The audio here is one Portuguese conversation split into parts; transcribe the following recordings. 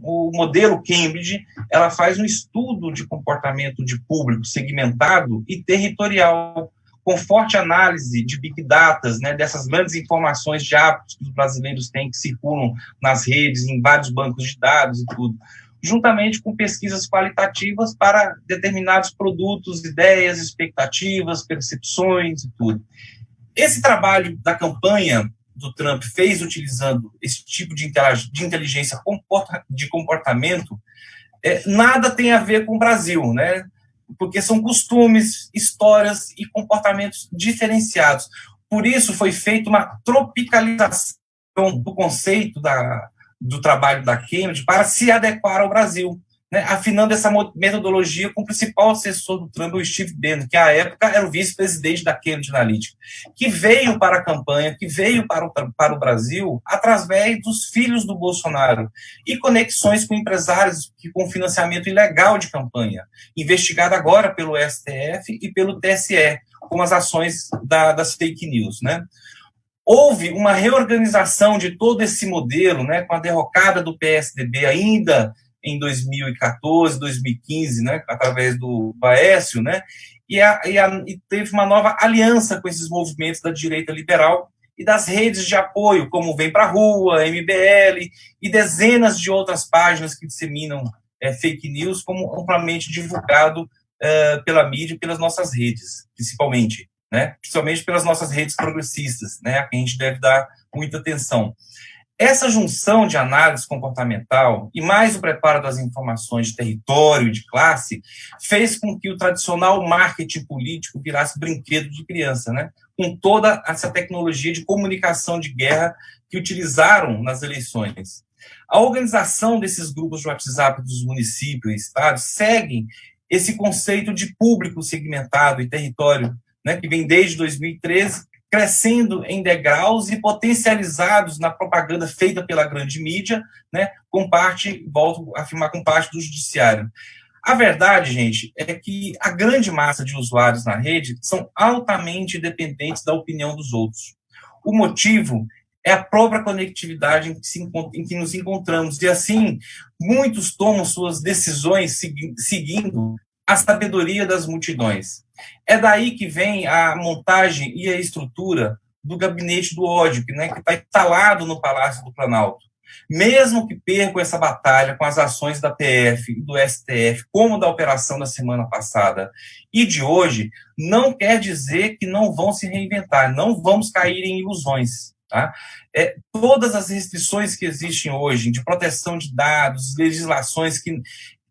o modelo Cambridge, ela faz um estudo de comportamento de público segmentado e territorial, com forte análise de big data, né, dessas grandes informações de hábitos que os brasileiros têm, que circulam nas redes, em vários bancos de dados e tudo, juntamente com pesquisas qualitativas para determinados produtos, ideias, expectativas, percepções e tudo. Esse trabalho da campanha do Trump fez utilizando esse tipo de inteligência de comportamento, nada tem a ver com o Brasil, né? Porque são costumes, histórias e comportamentos diferenciados. Por isso foi feita uma tropicalização do conceito do trabalho da Cambridge para se adequar ao Brasil, né, afinando essa metodologia com o principal assessor do Trump, o Steve Bannon, que à época era o vice-presidente da Cambridge Analytica, que veio para a campanha, que veio para o Brasil através dos filhos do Bolsonaro e conexões com empresários com financiamento ilegal de campanha, investigado agora pelo STF e pelo TSE, com as ações das fake news, né? Houve uma reorganização de todo esse modelo, né, com a derrocada do PSDB ainda em 2014, 2015, né, através do Aécio, né, e teve uma nova aliança com esses movimentos da direita liberal e das redes de apoio, como Vem Pra Rua, MBL e dezenas de outras páginas que disseminam fake news, como amplamente divulgado pela mídia e pelas nossas redes, principalmente, né, principalmente pelas nossas redes progressistas, né, a quem a gente deve dar muita atenção. Essa junção de análise comportamental e mais o preparo das informações de território e de classe fez com que o tradicional marketing político virasse brinquedo de criança, né? Com toda essa tecnologia de comunicação de guerra que utilizaram nas eleições. A organização desses grupos de WhatsApp dos municípios e estados segue esse conceito de público segmentado e território, né, que vem desde 2013, crescendo em degraus e potencializados na propaganda feita pela grande mídia, né, volto a afirmar, com parte do judiciário. A verdade, gente, é que a grande massa de usuários na rede são altamente dependentes da opinião dos outros. O motivo é a própria conectividade em que nos encontramos, e assim, muitos tomam suas decisões seguindo a sabedoria das multidões. É daí que vem a montagem e a estrutura do gabinete do ódio, né, que está instalado no Palácio do Planalto. Mesmo que percam essa batalha com as ações da PF e do STF, como da operação da semana passada e de hoje, não quer dizer que não vão se reinventar, não vamos cair em ilusões. Tá? Todas as restrições que existem hoje de proteção de dados,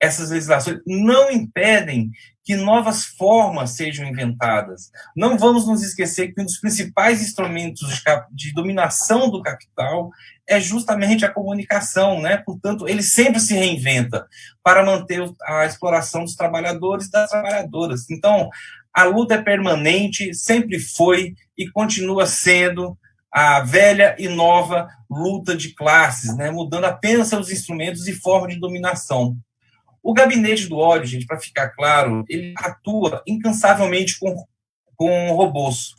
essas legislações não impedem que novas formas sejam inventadas. Não vamos nos esquecer que um dos principais instrumentos de dominação do capital é justamente a comunicação, né? Portanto, ele sempre se reinventa para manter a exploração dos trabalhadores e das trabalhadoras. Então, a luta é permanente, sempre foi e continua sendo a velha e nova luta de classes, né? Mudando apenas seus instrumentos e forma de dominação. O gabinete do ódio, gente, para ficar claro, ele atua incansavelmente com robôs.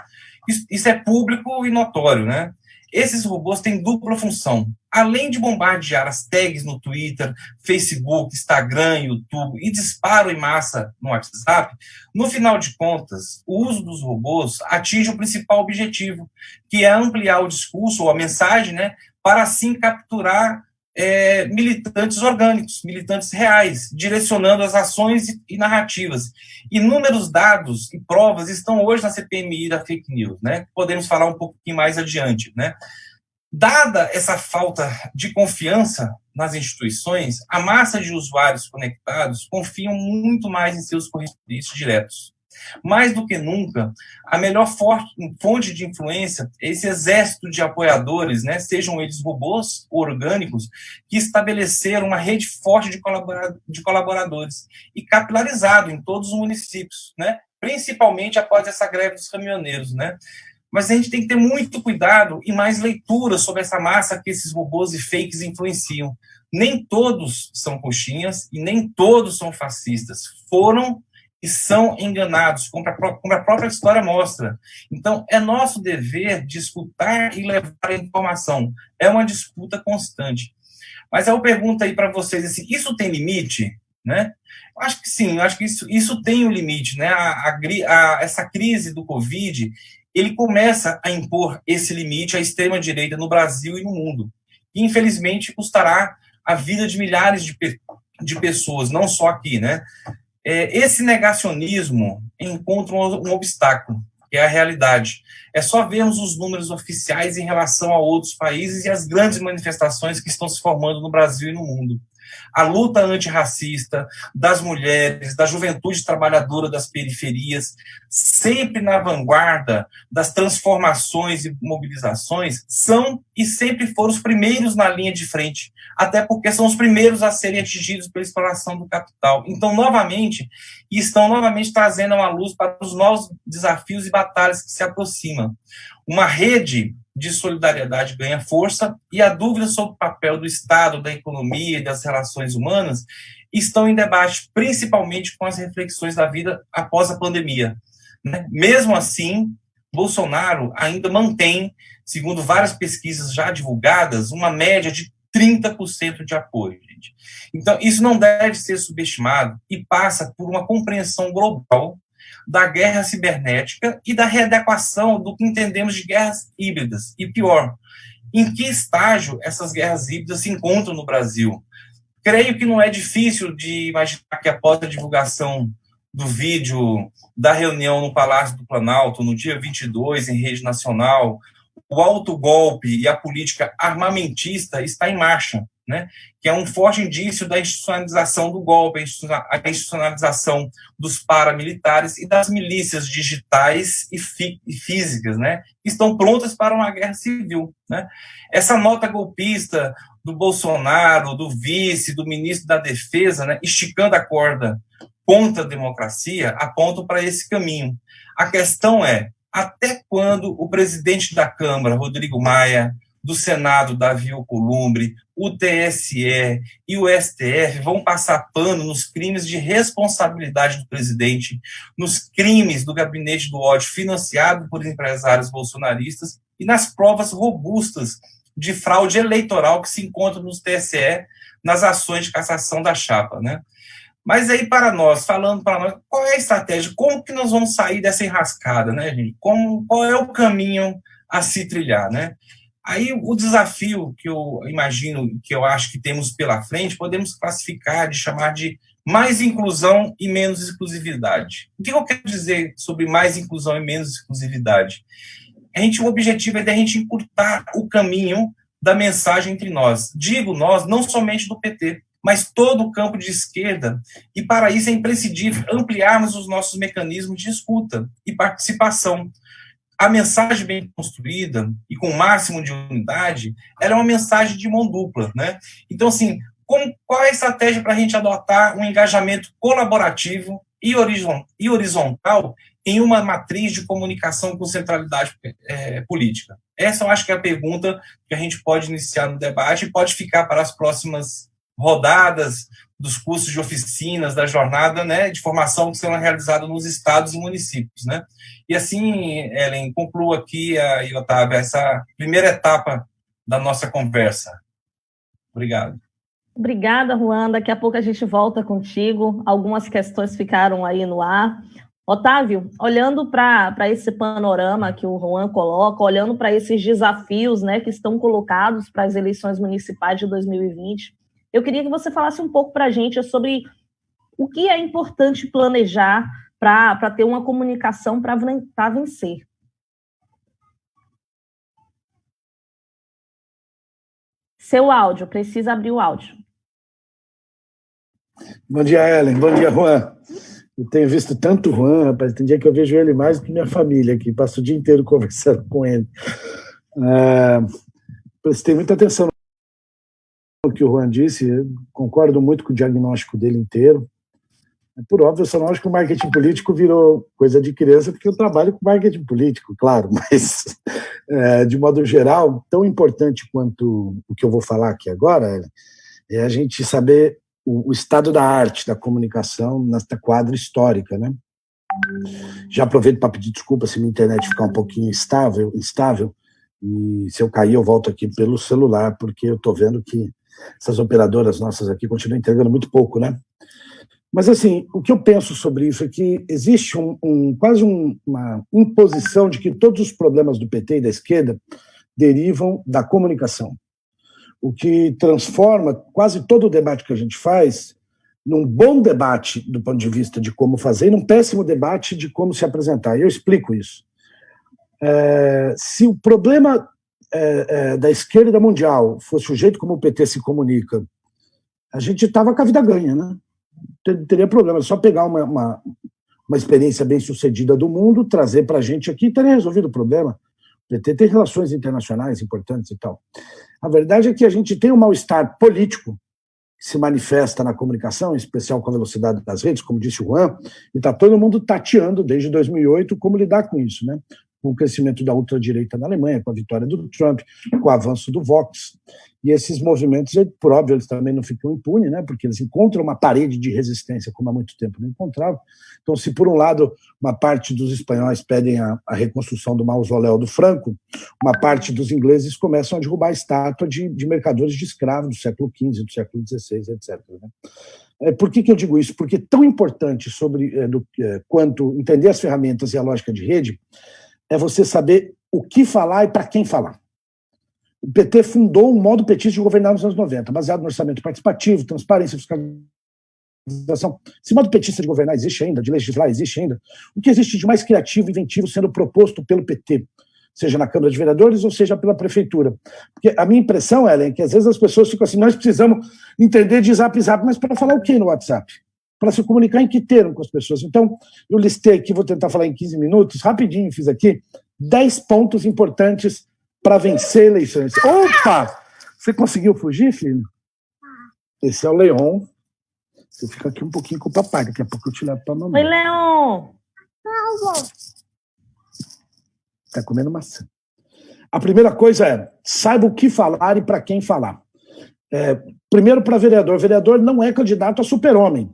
Isso é público e notório, né? Esses robôs têm dupla função. Além de bombardear as tags no Twitter, Facebook, Instagram, YouTube e disparo em massa no WhatsApp, no final de contas, o uso dos robôs atinge o principal objetivo, que é ampliar o discurso ou a mensagem, né, para assim capturar militantes orgânicos, militantes reais, direcionando as ações e narrativas. Inúmeros dados e provas estão hoje na CPMI da fake news, né? Podemos falar um pouquinho mais adiante, né? Dada essa falta de confiança nas instituições, a massa de usuários conectados confiam muito mais em seus correspondentes diretos. Mais do que nunca, a melhor fonte de influência é esse exército de apoiadores, né, sejam eles robôs ou orgânicos, que estabeleceram uma rede forte de colaboradores e capilarizado em todos os municípios, né, principalmente após essa greve dos caminhoneiros, né. Mas a gente tem que ter muito cuidado e mais leitura sobre essa massa que esses robôs e fakes influenciam. Nem todos são coxinhas e nem todos são fascistas. Foram e são enganados, como a própria história mostra. Então, é nosso dever de escutar e levar a informação. É uma disputa constante. Mas eu pergunto aí para vocês, assim, isso tem limite, né? Eu acho que sim, eu acho que isso tem um limite, né? Essa crise do Covid, ele começa a impor esse limite à extrema-direita no Brasil e no mundo. E, infelizmente, custará a vida de milhares de pessoas, não só aqui, né? Esse negacionismo encontra um obstáculo, que é a realidade. É só vermos os números oficiais em relação a outros países e as grandes manifestações que estão se formando no Brasil e no mundo. A luta antirracista das mulheres, da juventude trabalhadora das periferias, sempre na vanguarda das transformações e mobilizações, são e sempre foram os primeiros na linha de frente, até porque são os primeiros a serem atingidos pela exploração do capital. Então, estão novamente trazendo uma luz para os novos desafios e batalhas que se aproximam. Uma rede de solidariedade ganha força e a dúvida sobre o papel do Estado, da economia e das relações humanas estão em debate, principalmente com as reflexões da vida após a pandemia, né? Mesmo assim, Bolsonaro ainda mantém, segundo várias pesquisas já divulgadas, uma média de 30% de apoio, gente. Então, isso não deve ser subestimado e passa por uma compreensão global da guerra cibernética e da readequação do que entendemos de guerras híbridas. E pior, em que estágio essas guerras híbridas se encontram no Brasil? Creio que não é difícil de imaginar que após a divulgação do vídeo da reunião no Palácio do Planalto, no dia 22, em rede nacional, o autogolpe e a política armamentista está em marcha, né? Que é um forte indício da institucionalização do golpe, a institucionalização dos paramilitares e das milícias digitais e físicas, né? Que estão prontas para uma guerra civil, né? Essa nota golpista do Bolsonaro, do vice, do ministro da Defesa, né, esticando a corda contra a democracia, apontam para esse caminho. A questão é, até quando o presidente da Câmara, Rodrigo Maia, do Senado, Davi Alcolumbre, o TSE e o STF vão passar pano nos crimes de responsabilidade do presidente, nos crimes do gabinete do ódio financiado por empresários bolsonaristas e nas provas robustas de fraude eleitoral que se encontram no TSE nas ações de cassação da chapa, né? Mas aí, falando para nós, qual é a estratégia? Como que nós vamos sair dessa enrascada, né, gente? Qual é o caminho a se trilhar, né? Aí, o desafio que eu imagino, que eu acho que temos pela frente, podemos classificar, chamar de mais inclusão e menos exclusividade. O que eu quero dizer sobre mais inclusão e menos exclusividade? O objetivo é de a gente encurtar o caminho da mensagem entre nós. Digo nós, não somente do PT, mas todo o campo de esquerda, e para isso é imprescindível ampliarmos os nossos mecanismos de escuta e participação. A mensagem bem construída e com o máximo de unidade, ela é uma mensagem de mão dupla, né? Então, assim, qual é a estratégia para a gente adotar um engajamento colaborativo e horizontal em uma matriz de comunicação com centralidade política? Essa eu acho que é a pergunta que a gente pode iniciar no debate e pode ficar para as próximas rodadas dos cursos de oficinas, da jornada, né, de formação que serão realizados nos estados e municípios, né? E assim, Ellen, concluo aqui, e Otávio, essa primeira etapa da nossa conversa. Obrigado. Obrigada, Juan. Daqui a pouco a gente volta contigo. Algumas questões ficaram aí no ar. Otávio, olhando para esse panorama que o Juan coloca, olhando para esses desafios, né, que estão colocados para as eleições municipais de 2020, eu queria que você falasse um pouco para a gente sobre o que é importante planejar para ter uma comunicação para vencer. Seu áudio, precisa abrir o áudio. Bom dia, Ellen. Bom dia, Juan. Eu tenho visto tanto o Juan, rapaz, tem dia que eu vejo ele mais do que minha família aqui, passo o dia inteiro conversando com ele. Prestei muita atenção no que o Juan disse, eu concordo muito com o diagnóstico dele inteiro. Por óbvio, eu só não acho que o marketing político virou coisa de criança, porque eu trabalho com marketing político, claro, mas, de modo geral, tão importante quanto o que eu vou falar aqui agora, é a gente saber o estado da arte, da comunicação, nesta quadra histórica, né? Já aproveito para pedir desculpa se minha internet ficar um pouquinho instável, e se eu cair eu volto aqui pelo celular, porque eu estou vendo que essas operadoras nossas aqui continuam entregando muito pouco, né? Mas, assim, o que eu penso sobre isso é que existe quase uma imposição de que todos os problemas do PT e da esquerda derivam da comunicação, o que transforma quase todo o debate que a gente faz num bom debate do ponto de vista de como fazer e num péssimo debate de como se apresentar. E eu explico isso. Se o problema da esquerda mundial fosse o jeito como o PT se comunica, a gente estava com a vida ganha, né? Teria problema, é só pegar uma experiência bem sucedida do mundo, trazer para a gente aqui e teria resolvido o problema. O PT tem relações internacionais importantes e tal. A verdade é que a gente tem um mal-estar político que se manifesta na comunicação, em especial com a velocidade das redes, como disse o Juan, e está todo mundo tateando desde 2008 como lidar com isso, né? Com o crescimento da ultradireita na Alemanha, com a vitória do Trump, com o avanço do Vox. E esses movimentos, por óbvio, eles também não ficam impunes, né? Porque eles encontram uma parede de resistência como há muito tempo não encontravam. Então, se por um lado uma parte dos espanhóis pedem a reconstrução do mausoléu do Franco, uma parte dos ingleses começam a derrubar a estátua de mercadores de escravos do século XV, do século XVI, etc. Né? Por que eu digo isso? Porque é tão importante quanto entender as ferramentas e a lógica de rede é você saber o que falar e para quem falar. O PT fundou um modo petista de governar nos anos 90, baseado no orçamento participativo, transparência, fiscalização. Esse modo petista de governar existe ainda, de legislar existe ainda. O que existe de mais criativo e inventivo sendo proposto pelo PT, seja na Câmara de Vereadores ou seja pela Prefeitura? Porque a minha impressão, Ellen, é que às vezes as pessoas ficam assim, nós precisamos entender de zap, mas para falar o que no WhatsApp? Para se comunicar em que termo com as pessoas. Então, eu listei aqui, vou tentar falar em 15 minutos, rapidinho fiz aqui, 10 pontos importantes para vencer eleições. Opa! Você conseguiu fugir, filho? Esse é o Leon. Você fica aqui um pouquinho com o papai, daqui a pouco eu te levo para a mamãe. Oi, Leon! Está comendo maçã. A primeira coisa é, saiba o que falar e para quem falar. Primeiro para vereador. Vereador não é candidato a super-homem.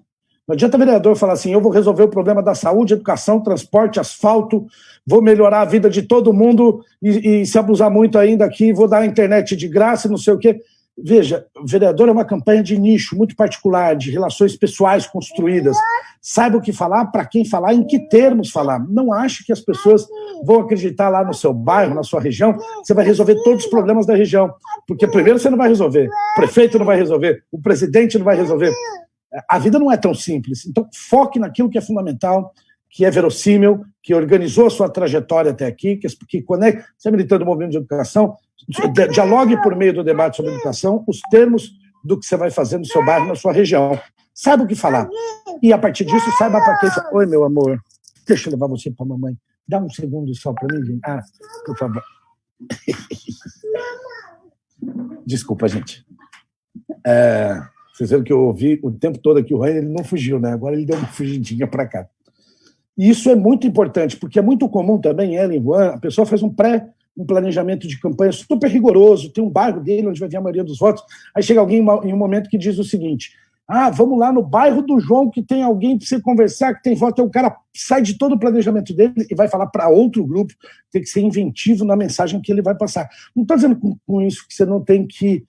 Não adianta vereador falar assim, eu vou resolver o problema da saúde, educação, transporte, asfalto, vou melhorar a vida de todo mundo e se abusar muito ainda aqui, vou dar a internet de graça, não sei o quê. Veja, vereador é uma campanha de nicho, muito particular, de relações pessoais construídas. Saiba o que falar, para quem falar, em que termos falar. Não ache que as pessoas vão acreditar lá no seu bairro, na sua região, você vai resolver todos os problemas da região. Porque primeiro você não vai resolver, o prefeito não vai resolver, o presidente não vai resolver. A vida não é tão simples. Então, foque naquilo que é fundamental, que é verossímil, que organizou a sua trajetória até aqui, que conecta, você é militante do movimento de educação, dialogue por meio do debate sobre educação os termos do que você vai fazer no seu bairro, na sua região. Saiba o que falar. E, a partir disso, saiba para quem falar. Oi, meu amor, deixa eu levar você para a mamãe. Dá um segundo só para mim, gente. Por favor. Desculpa, gente. Vocês viram que eu ouvi o tempo todo aqui o Ryan, ele não fugiu, né? Agora ele deu uma fugidinha para cá. E isso é muito importante, porque é muito comum também, ela em Juan, a pessoa faz um planejamento de campanha super rigoroso, tem um bairro dele onde vai vir a maioria dos votos, aí chega alguém em um momento que diz o seguinte, vamos lá no bairro do João que tem alguém para você conversar, que tem voto, aí o cara sai de todo o planejamento dele e vai falar para outro grupo, tem que ser inventivo na mensagem que ele vai passar. Não estou dizendo com isso que você não tem que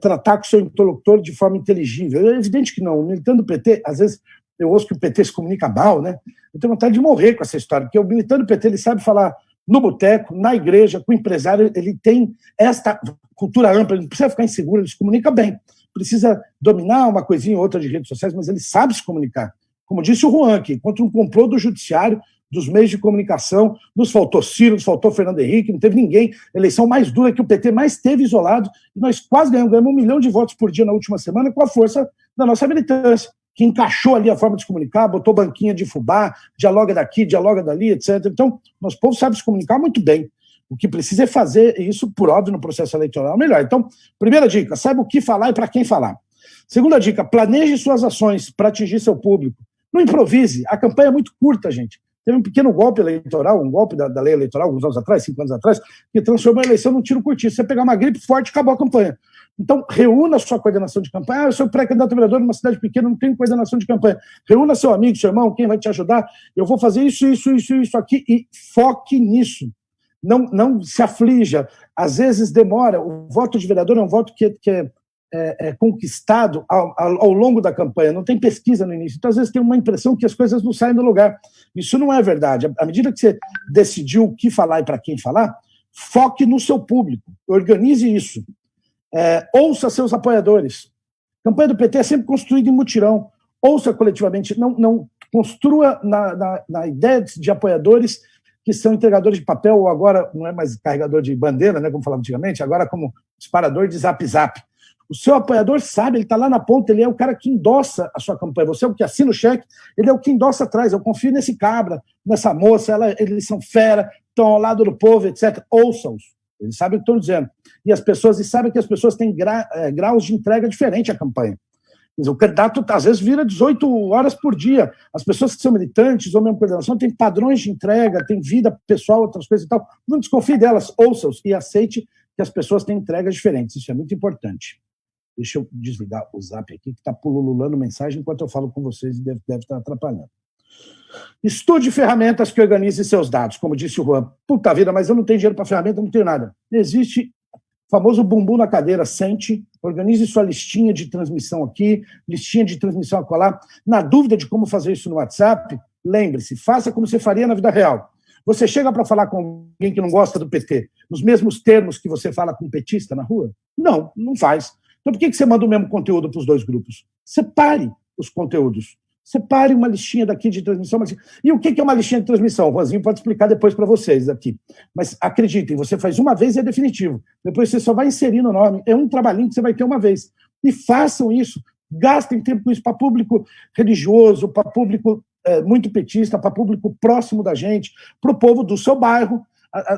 tratar com o seu interlocutor de forma inteligível. É evidente que não. O militante do PT, às vezes, eu ouço que o PT se comunica mal, né? Eu tenho vontade de morrer com essa história, porque o militante do PT, ele sabe falar no boteco, na igreja, com o empresário, ele tem esta cultura ampla, ele não precisa ficar inseguro, ele se comunica bem. Precisa dominar uma coisinha ou outra de redes sociais, mas ele sabe se comunicar. Como disse o Juan aqui, contra um complô do judiciário, dos meios de comunicação, nos faltou Ciro, nos faltou Fernando Henrique, não teve ninguém. Eleição mais dura que o PT mais teve isolado, e nós quase ganhamos 1 milhão de votos por dia na última semana com a força da nossa militância, que encaixou ali a forma de se comunicar, botou banquinha de fubá, dialoga daqui, dialoga dali, etc. Então, nosso povo sabe se comunicar muito bem. O que precisa é fazer isso, por óbvio, no processo eleitoral melhor. Então, primeira dica, saiba o que falar e para quem falar. Segunda dica, planeje suas ações para atingir seu público. Não improvise, a campanha é muito curta, gente. Teve um pequeno golpe eleitoral, um golpe da lei eleitoral, alguns anos atrás, 5 anos atrás, que transformou a eleição num tiro curtíssimo. Você pegar uma gripe forte, acabou a campanha. Então, reúna sua coordenação de campanha. Eu sou pré-candidato a vereador numa cidade pequena, não tenho coordenação de campanha. Reúna seu amigo, seu irmão, quem vai te ajudar. Eu vou fazer isso aqui e foque nisso. Não se aflija. Às vezes demora. O voto de vereador é um voto que conquistado ao longo da campanha, não tem pesquisa no início, então às vezes tem uma impressão que as coisas não saem do lugar. Isso não é verdade. À medida que você decidiu o que falar e para quem falar, foque no seu público, organize isso, ouça seus apoiadores. A campanha do PT é sempre construída em mutirão, ouça coletivamente, não construa na ideia de apoiadores que são entregadores de papel, ou agora não é mais carregador de bandeira, né, como falava antigamente, agora como disparador de zap-zap. O seu apoiador sabe, ele está lá na ponta, ele é o cara que endossa a sua campanha. Você é o que assina o cheque, ele é o que endossa atrás. Eu confio nesse cabra, nessa moça, eles são fera, estão ao lado do povo, etc. Ouça-os. Eles sabem o que estão dizendo. E sabem que as pessoas têm graus de entrega diferente à campanha. O candidato, às vezes, vira 18 horas por dia. As pessoas que são militantes ou mesmo coordenação têm padrões de entrega, têm vida pessoal, outras coisas e tal. Não desconfie delas, ouça-os e aceite que as pessoas têm entregas diferentes. Isso é muito importante. Deixa eu desligar o zap aqui, que está pululando mensagem enquanto eu falo com vocês e deve estar atrapalhando. Estude ferramentas que organizem seus dados, como disse o Juan. Puta vida, mas eu não tenho dinheiro para ferramenta, não tenho nada. Existe o famoso bumbum na cadeira, sente, organize sua listinha de transmissão aqui, listinha de transmissão acolá. Na dúvida de como fazer isso no WhatsApp, lembre-se, faça como você faria na vida real. Você chega para falar com alguém que não gosta do PT, nos mesmos termos que você fala com um petista na rua? Não, não faz. Então, por que você manda o mesmo conteúdo para os dois grupos? Separe os conteúdos. Separe uma listinha daqui de transmissão. E o que é uma listinha de transmissão? O Rosinho pode explicar depois para vocês aqui. Mas acreditem, você faz uma vez e é definitivo. Depois você só vai inserir no nome. É um trabalhinho que você vai ter uma vez. E façam isso. Gastem tempo com isso para público religioso, para público muito petista, para público próximo da gente, para o povo do seu bairro.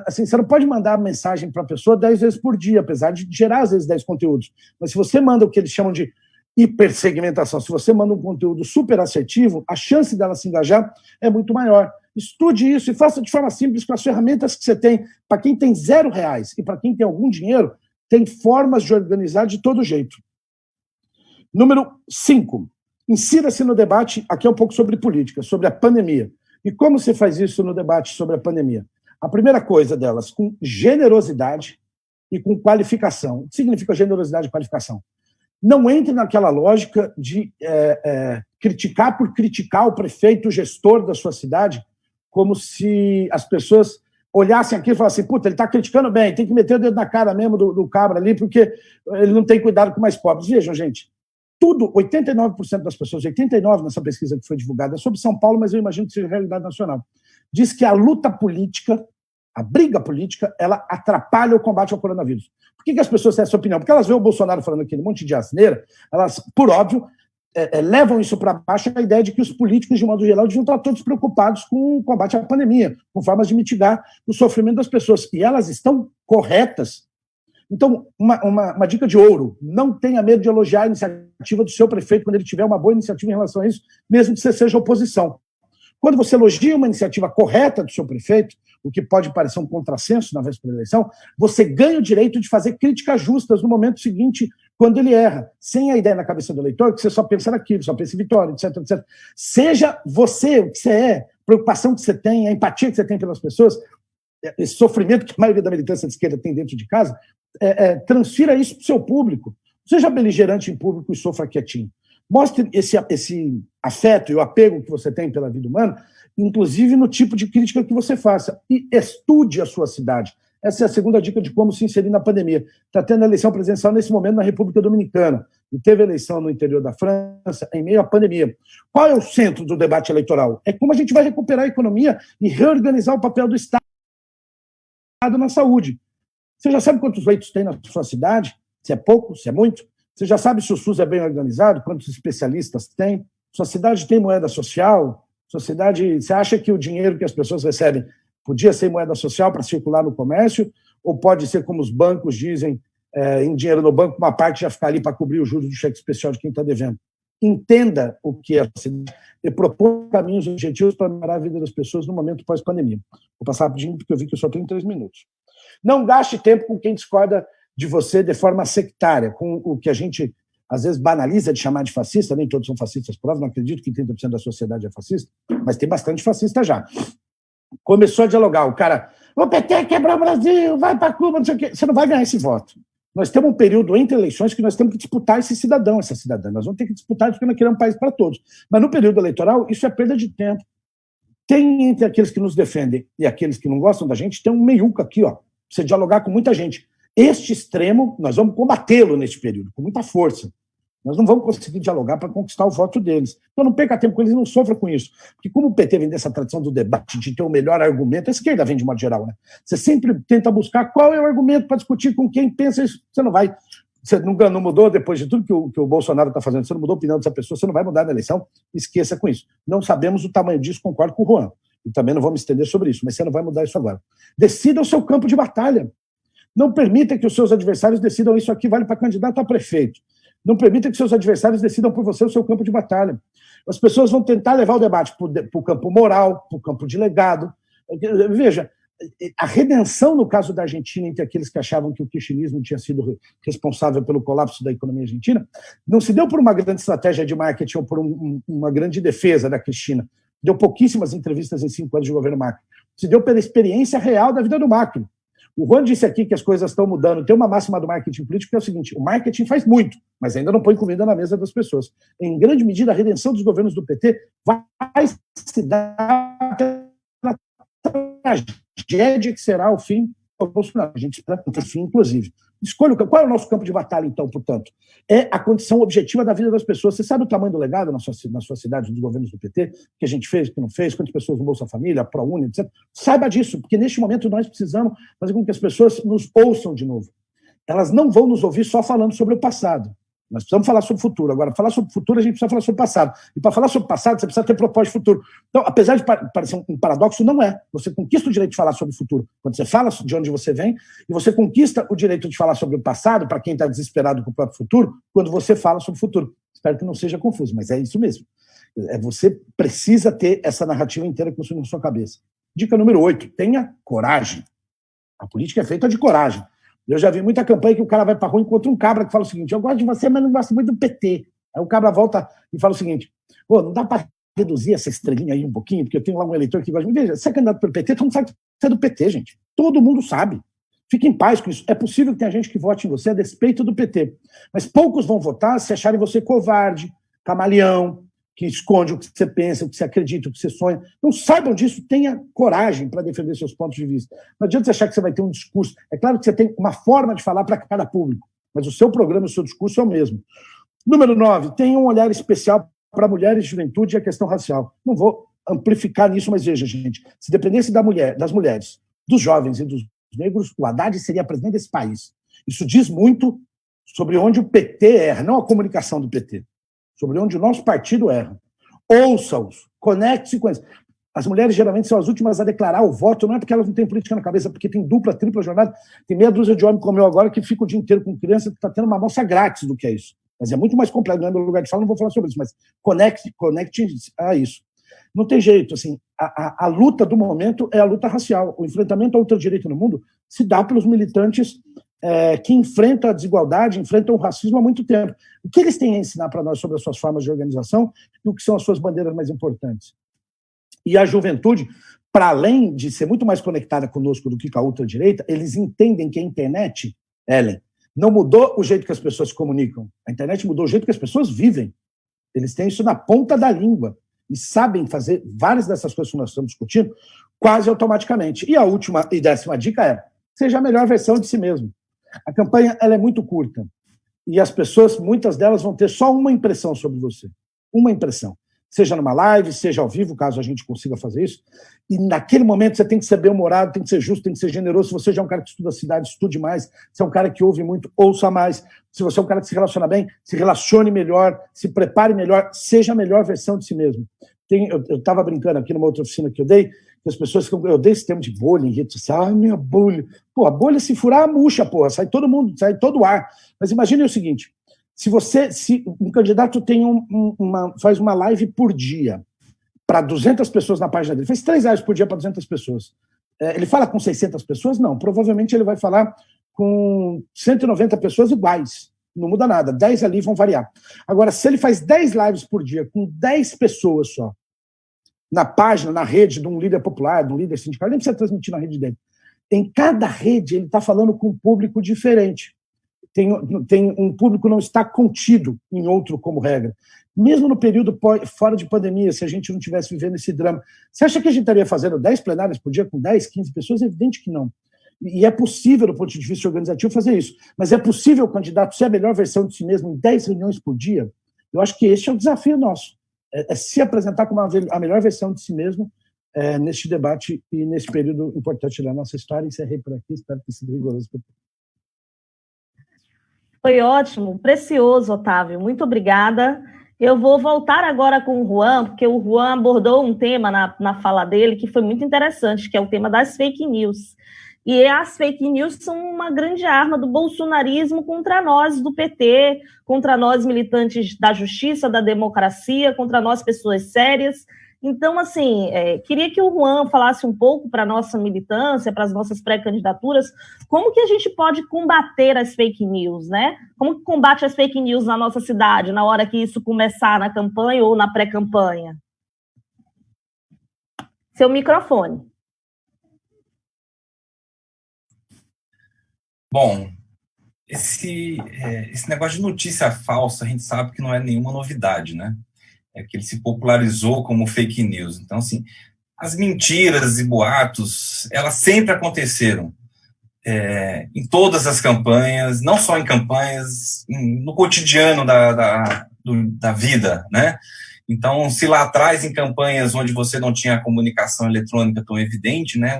Assim, você não pode mandar mensagem para a pessoa 10 vezes por dia, apesar de gerar, às vezes, 10 conteúdos. Mas se você manda o que eles chamam de hipersegmentação, se você manda um conteúdo super assertivo, a chance dela se engajar é muito maior. Estude isso e faça de forma simples com as ferramentas que você tem. Para quem tem R$0 e para quem tem algum dinheiro, tem formas de organizar de todo jeito. Número 5. Insira-se no debate, aqui é um pouco sobre política, sobre a pandemia. E como você faz isso no debate sobre a pandemia? A primeira coisa delas, com generosidade e com qualificação. O que significa generosidade e qualificação? Não entre naquela lógica de criticar por criticar o prefeito, o gestor da sua cidade, como se as pessoas olhassem aqui e falassem, puta, ele está criticando bem, tem que meter o dedo na cara mesmo do cabra ali, porque ele não tem cuidado com mais pobres. Vejam, gente, tudo, 89% das pessoas, 89% nessa pesquisa que foi divulgada, é sobre São Paulo, mas eu imagino que seja realidade nacional, diz que a luta política, a briga política, ela atrapalha o combate ao coronavírus. Por que as pessoas têm essa opinião? Porque elas veem o Bolsonaro falando aquele monte de asneira, elas, por óbvio, levam isso para baixo a ideia de que os políticos, de modo geral, deviam estar todos preocupados com o combate à pandemia, com formas de mitigar o sofrimento das pessoas. E elas estão corretas. Então, uma dica de ouro, não tenha medo de elogiar a iniciativa do seu prefeito quando ele tiver uma boa iniciativa em relação a isso, mesmo que você seja oposição. Quando você elogia uma iniciativa correta do seu prefeito, o que pode parecer um contrassenso na véspera da eleição, você ganha o direito de fazer críticas justas no momento seguinte, quando ele erra, sem a ideia na cabeça do eleitor que você só pensa naquilo, só pensa em vitória, etc, etc. Seja você o que você é, a preocupação que você tem, a empatia que você tem pelas pessoas, esse sofrimento que a maioria da militância de esquerda tem dentro de casa, transfira isso para o seu público. Seja beligerante em público e sofra quietinho. Mostre esse afeto e o apego que você tem pela vida humana, inclusive no tipo de crítica que você faça. E estude a sua cidade. Essa é a segunda dica de como se inserir na pandemia. Está tendo eleição presidencial nesse momento na República Dominicana. E teve eleição no interior da França em meio à pandemia. Qual é o centro do debate eleitoral? É como a gente vai recuperar a economia e reorganizar o papel do Estado na saúde. Você já sabe quantos leitos tem na sua cidade? Se é pouco, se é muito? Você já sabe se o SUS é bem organizado? Quantos especialistas tem? Sua cidade tem moeda social? Sua cidade, você acha que o dinheiro que as pessoas recebem podia ser moeda social para circular no comércio? Ou pode ser, como os bancos dizem, em dinheiro no banco, uma parte já ficar ali para cobrir os juros do cheque especial de quem está devendo? Entenda o que é a cidade e propor caminhos objetivos para melhorar a vida das pessoas no momento pós-pandemia. Vou passar rapidinho, porque eu vi que eu só tenho 3 minutos. Não gaste tempo com quem discorda de você de forma sectária, com o que a gente, às vezes, banaliza de chamar de fascista. Nem todos são fascistas, por óbvio, não acredito que 30% da sociedade é fascista, mas tem bastante fascista já. Começou a dialogar, o cara, o PT quebrou o Brasil, vai para Cuba, não sei o quê. Você não vai ganhar esse voto. Nós temos um período entre eleições que nós temos que disputar esse cidadão, essa cidadã. Nós vamos ter que disputar porque nós queremos um país para todos. Mas no período eleitoral, isso é perda de tempo. Tem entre aqueles que nos defendem e aqueles que não gostam da gente, tem um meiuca aqui, ó, pra você dialogar com muita gente. Este extremo, nós vamos combatê-lo nesse período, com muita força. Nós não vamos conseguir dialogar para conquistar o voto deles. Então não perca tempo com eles, não sofra com isso. Porque como o PT vem dessa tradição do debate, de ter o melhor argumento, a esquerda vem de modo geral, né? Você sempre tenta buscar qual é o argumento para discutir com quem pensa isso. Você não vai... Você não mudou, depois de tudo que o Bolsonaro está fazendo, você não mudou a opinião dessa pessoa, você não vai mudar na eleição, esqueça com isso. Não sabemos o tamanho disso, concordo com o Juan. E também não vou me estender sobre isso, mas você não vai mudar isso agora. Decida o seu campo de batalha. Não permita que os seus adversários decidam isso aqui, vale para candidato a prefeito. Não permita que seus adversários decidam por você o seu campo de batalha. As pessoas vão tentar levar o debate para o campo moral, para o campo de legado. Veja, a redenção, no caso da Argentina, entre aqueles que achavam que o kirchnerismo tinha sido responsável pelo colapso da economia argentina, não se deu por uma grande estratégia de marketing ou por uma grande defesa da Cristina. Deu pouquíssimas entrevistas em 5 anos de governo Macri. Se deu pela experiência real da vida do Macri. O Juan disse aqui que as coisas estão mudando. Tem uma máxima do marketing político que é o seguinte: o marketing faz muito, mas ainda não põe comida na mesa das pessoas. Em grande medida, a redenção dos governos do PT vai se dar pela tragédia que será o fim do Bolsonaro. A gente espera ter fim, inclusive. Escolha qual é o nosso campo de batalha, então, portanto? É a condição objetiva da vida das pessoas. Você sabe o tamanho do legado na sua cidade, dos governos do PT? O que a gente fez, o que não fez, quantas pessoas no Bolsa Família, ProUni, etc. Saiba disso, porque neste momento nós precisamos fazer com que as pessoas nos ouçam de novo. Elas não vão nos ouvir só falando sobre o passado. Nós precisamos falar sobre o futuro. Agora, para falar sobre o futuro, a gente precisa falar sobre o passado. E para falar sobre o passado, você precisa ter propósito de futuro. Então, apesar de parecer um paradoxo, não é. Você conquista o direito de falar sobre o futuro quando você fala de onde você vem, e você conquista o direito de falar sobre o passado, para quem está desesperado com o próprio futuro, quando você fala sobre o futuro. Espero que não seja confuso, mas é isso mesmo. Você precisa ter essa narrativa inteira construída na sua cabeça. Dica número 8, tenha coragem. A política é feita de coragem. Eu já vi muita campanha que o cara vai para a rua e encontra um cabra que fala o seguinte: eu gosto de você, mas não gosto muito do PT. Aí o cabra volta e fala o seguinte: pô, não dá para reduzir essa estrelinha aí um pouquinho, porque eu tenho lá um eleitor que gosta de... Veja, você é candidato pelo PT, todo mundo sabe que você é do PT, gente. Todo mundo sabe. Fique em paz com isso. É possível que tenha gente que vote em você a despeito do PT. Mas poucos vão votar se acharem você covarde, camaleão, que esconde o que você pensa, o que você acredita, o que você sonha. Não saibam disso, tenha coragem para defender seus pontos de vista. Não adianta você achar que você vai ter um discurso. É claro que você tem uma forma de falar para cada público, mas o seu programa, o seu discurso é o mesmo. Número 9, tenha um olhar especial para mulheres, juventude e a questão racial. Não vou amplificar nisso, mas veja, gente, se dependesse das mulheres, dos jovens e dos negros, o Haddad seria presidente desse país. Isso diz muito sobre onde o PT erra, não a comunicação do PT. Sobre onde o nosso partido erra. Ouça-os, conecte-se com eles. As mulheres geralmente são as últimas a declarar o voto, não é porque elas não têm política na cabeça, porque tem dupla, tripla jornada. Tem meia dúzia de homens como eu agora que fica o dia inteiro com criança que está tendo uma amostra grátis do que é isso. Mas é muito mais complexo, não é meu lugar de fala, não vou falar sobre isso, mas conecte a isso. Não tem jeito, assim, a luta do momento é a luta racial. O enfrentamento à ultradireita no mundo se dá pelos militantes que enfrentam a desigualdade, enfrentam o racismo há muito tempo. O que eles têm a ensinar para nós sobre as suas formas de organização e o que são as suas bandeiras mais importantes? E a juventude, para além de ser muito mais conectada conosco do que com a ultradireita, eles entendem que a internet, Ellen, não mudou o jeito que as pessoas se comunicam. A internet mudou o jeito que as pessoas vivem. Eles têm isso na ponta da língua e sabem fazer várias dessas coisas que nós estamos discutindo quase automaticamente. E a última e 10ª dica é: seja a melhor versão de si mesmo. A campanha ela é muito curta e as pessoas, muitas delas, vão ter só uma impressão sobre você. Uma impressão. Seja numa live, seja ao vivo, caso a gente consiga fazer isso. E naquele momento você tem que ser bem-humorado, tem que ser justo, tem que ser generoso. Se você já é um cara que estuda a cidade, estude mais. Se é um cara que ouve muito, ouça mais. Se você é um cara que se relaciona bem, se relacione melhor, se prepare melhor, seja a melhor versão de si mesmo. Eu estava brincando aqui numa outra oficina que eu dei, que as pessoas ficam, eu dei esse termo de bolha em rede social, ai, minha bolha. Pô, a bolha se furar a murcha, porra, sai todo mundo, sai todo o ar. Mas imagine o seguinte: se um candidato tem faz uma live por dia para 200 pessoas na página dele, faz 3 lives por dia para 200 pessoas, ele fala com 600 pessoas? Não, provavelmente ele vai falar com 190 pessoas iguais, não muda nada, 10 ali vão variar. Agora, se ele faz 10 lives por dia com 10 pessoas só, na página, na rede de um líder popular, de um líder sindical, ele nem precisa transmitir na rede dele. Em cada rede, ele está falando com um público diferente. um público não está contido em outro como regra. Mesmo no período fora de pandemia, se a gente não estivesse vivendo esse drama, você acha que a gente estaria fazendo 10 plenárias por dia com 10, 15 pessoas? É evidente que não. E é possível, do ponto de vista organizativo, fazer isso. Mas é possível o candidato ser a melhor versão de si mesmo em 10 reuniões por dia? Eu acho que esse é o desafio nosso. É se apresentar como a melhor versão de si mesmo neste debate e nesse período importante da nossa história. Encerrei por aqui, espero ter sido rigoroso. Foi ótimo, precioso, Otávio. Muito obrigada. Eu vou voltar agora com o Juan, porque o Juan abordou um tema na fala dele que foi muito interessante, que é o tema das fake news. E as fake news são uma grande arma do bolsonarismo contra nós do PT, contra nós militantes da justiça, da democracia, contra nós pessoas sérias. Então, assim, queria que o Juan falasse um pouco para a nossa militância, para as nossas pré-candidaturas, como que a gente pode combater as fake news, né? Como que combate as fake news na nossa cidade, na hora que isso começar na campanha ou na pré-campanha? Seu microfone. Bom, esse negócio de notícia falsa, a gente sabe que não é nenhuma novidade, né? É que ele se popularizou como fake news. Então, assim, as mentiras e boatos, elas sempre aconteceram em todas as campanhas, não só em campanhas, no cotidiano da vida, né? Então, se lá atrás, em campanhas onde você não tinha a comunicação eletrônica tão evidente, né,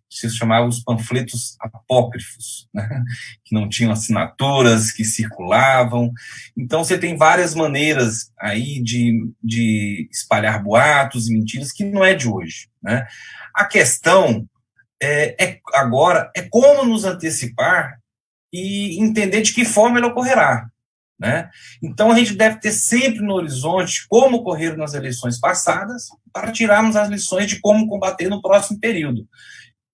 se chamavam os panfletos apócrifos, né, que não tinham assinaturas, que circulavam. Então, você tem várias maneiras aí de espalhar boatos e mentiras que não é de hoje, né? A questão agora é como nos antecipar e entender de que forma ele ocorrerá, né? Então, a gente deve ter sempre no horizonte como ocorreram nas eleições passadas para tirarmos as lições de como combater no próximo período.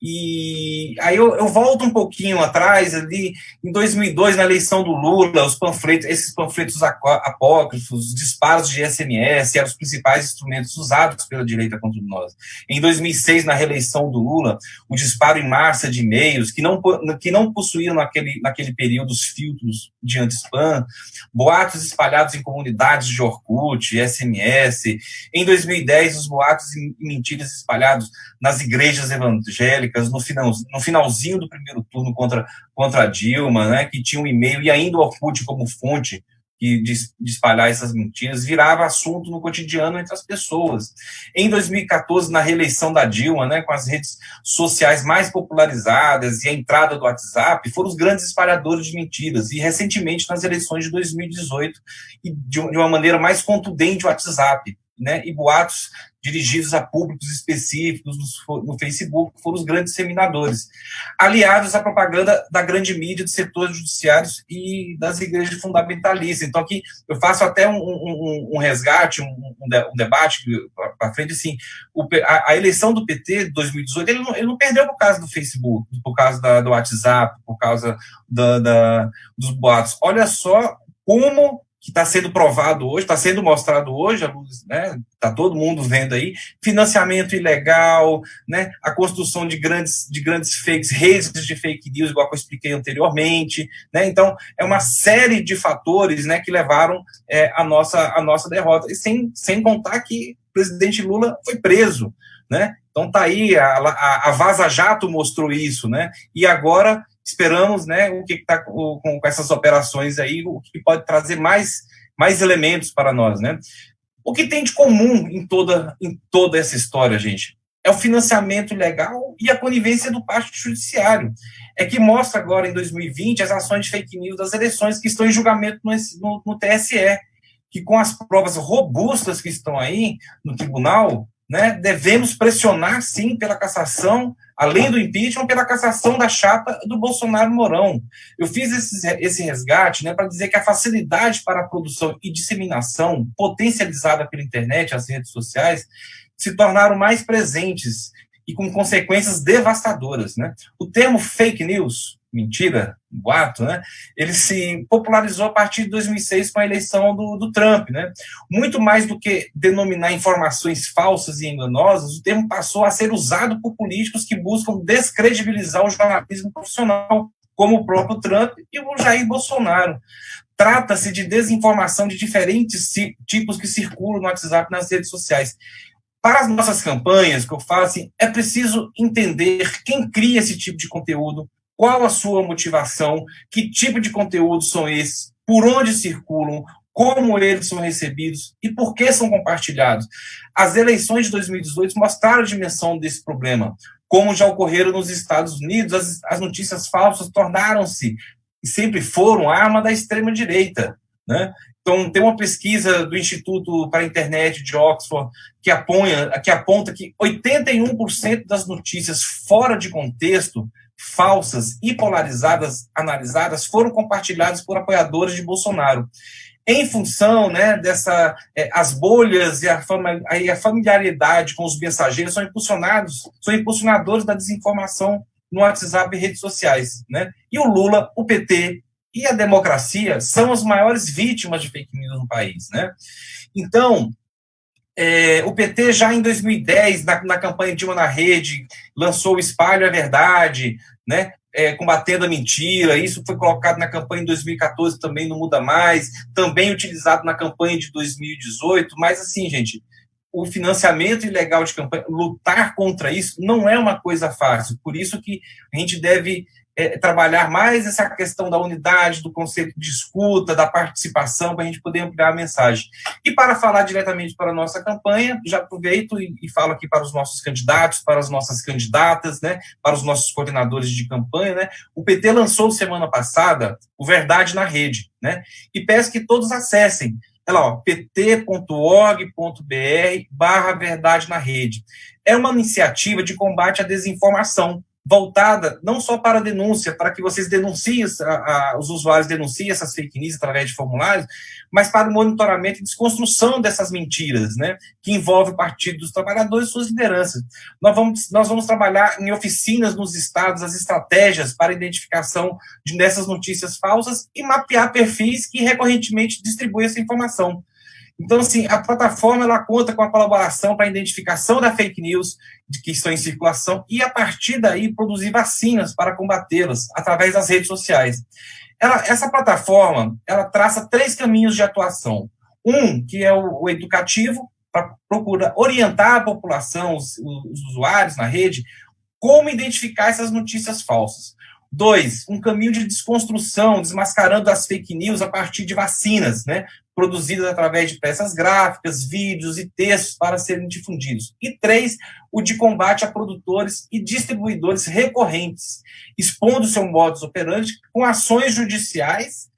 E aí eu volto um pouquinho atrás, ali em 2002, na eleição do Lula, esses panfletos apócrifos, os disparos de SMS, eram os principais instrumentos usados pela direita contra nós. Em 2006, na reeleição do Lula, o disparo em massa de e-mails, que não possuíam naquele período os filtros de anti-spam, boatos espalhados em comunidades de Orkut, SMS. Em 2010, os boatos e mentiras espalhados nas igrejas evangélicas, no finalzinho do primeiro turno contra a Dilma, né, que tinha um e-mail e ainda o Orkut como fonte de espalhar essas mentiras, virava assunto no cotidiano entre as pessoas. Em 2014, na reeleição da Dilma, né, com as redes sociais mais popularizadas e a entrada do WhatsApp, foram os grandes espalhadores de mentiras. E, recentemente, nas eleições de 2018, e de uma maneira mais contundente, o WhatsApp, né, e boatos dirigidos a públicos específicos no Facebook, foram os grandes disseminadores, aliados à propaganda da grande mídia, dos setores judiciários e das igrejas fundamentalistas. Então, aqui eu faço até um resgate, um debate para frente, assim, a eleição do PT de 2018, ele não perdeu por causa do Facebook, por causa do WhatsApp, por causa dos boatos. Olha só como que está sendo provado hoje, está sendo mostrado hoje, né? Está todo mundo vendo aí, financiamento ilegal, né? A construção de grandes fakes, redes de fake news, igual que eu expliquei anteriormente, né? Então, é uma série de fatores, né, que levaram a nossa derrota, e sem contar que o presidente Lula foi preso, né? Então, tá aí, a Vaza Jato mostrou isso, né? E agora esperamos, né, o que está com essas operações aí, o que pode trazer mais elementos para nós, né? O que tem de comum em toda essa história, gente, é o financiamento ilegal e a conivência do parte judiciário. É que mostra agora, em 2020, as ações de fake news das eleições que estão em julgamento no TSE, que com as provas robustas que estão aí no tribunal, né, devemos pressionar, sim, pela cassação, além do impeachment, pela cassação da chapa do Bolsonaro-Mourão. Eu fiz esse resgate, né, para dizer que a facilidade para a produção e disseminação, potencializada pela internet, as redes sociais, se tornaram mais presentes e com consequências devastadoras, né? O termo fake news, mentira, boato, né, ele se popularizou a partir de 2006 com a eleição do Trump, né? Muito mais do que denominar informações falsas e enganosas, o termo passou a ser usado por políticos que buscam descredibilizar o jornalismo profissional, como o próprio Trump e o Jair Bolsonaro. Trata-se de desinformação de diferentes tipos que circulam no WhatsApp e nas redes sociais. Para as nossas campanhas, que eu falo assim, é preciso entender quem cria esse tipo de conteúdo, qual a sua motivação, que tipo de conteúdo são esses, por onde circulam, como eles são recebidos e por que são compartilhados. As eleições de 2018 mostraram a dimensão desse problema. Como já ocorreram nos Estados Unidos, as notícias falsas tornaram-se, e sempre foram, arma da extrema-direita, né? Então, tem uma pesquisa do Instituto para a Internet de Oxford que aponta que 81% das notícias fora de contexto, falsas e polarizadas, analisadas, foram compartilhadas por apoiadores de Bolsonaro. Em função, né, as bolhas e a familiaridade com os mensageiros são impulsionadores da desinformação no WhatsApp e redes sociais, né? E o Lula, o PT e a democracia são as maiores vítimas de fake news no país, né? Então, o PT já em 2010, na campanha Dilma na Rede, lançou o Espalho a Verdade, né? Combatendo a mentira. Isso foi colocado na campanha em 2014, também não muda mais, também utilizado na campanha de 2018, mas assim, gente, o financiamento ilegal de campanha, lutar contra isso não é uma coisa fácil, por isso que a gente deve trabalhar mais essa questão da unidade, do conceito de escuta, da participação, para a gente poder ampliar a mensagem. E para falar diretamente para a nossa campanha, já aproveito e falo aqui para os nossos candidatos, para as nossas candidatas, né, para os nossos coordenadores de campanha, né. O PT lançou semana passada o Verdade na Rede, né, e peço que todos acessem. É lá, pt.org.br/Verdade na Rede. É uma iniciativa de combate à desinformação, voltada não só para a denúncia, para que vocês denunciem, os usuários denunciem essas fake news através de formulários, mas para o monitoramento e desconstrução dessas mentiras, né, que envolve o Partido dos Trabalhadores e suas lideranças. Nós vamos trabalhar em oficinas nos estados as estratégias para a identificação dessas notícias falsas e mapear perfis que recorrentemente distribuem essa informação. Então, assim, a plataforma ela conta com a colaboração para a identificação da fake news que estão em circulação e, a partir daí, produzir vacinas para combatê-las através das redes sociais. Essa plataforma, ela traça 3 caminhos de atuação. Um, que é o educativo, para procurar orientar a população, os usuários na rede, como identificar essas notícias falsas. 2, um caminho de desconstrução, desmascarando as fake news a partir de vacinas, né, produzidas através de peças gráficas, vídeos e textos para serem difundidos. E 3, o de combate a produtores e distribuidores recorrentes, expondo seu modus operandi com ações judiciais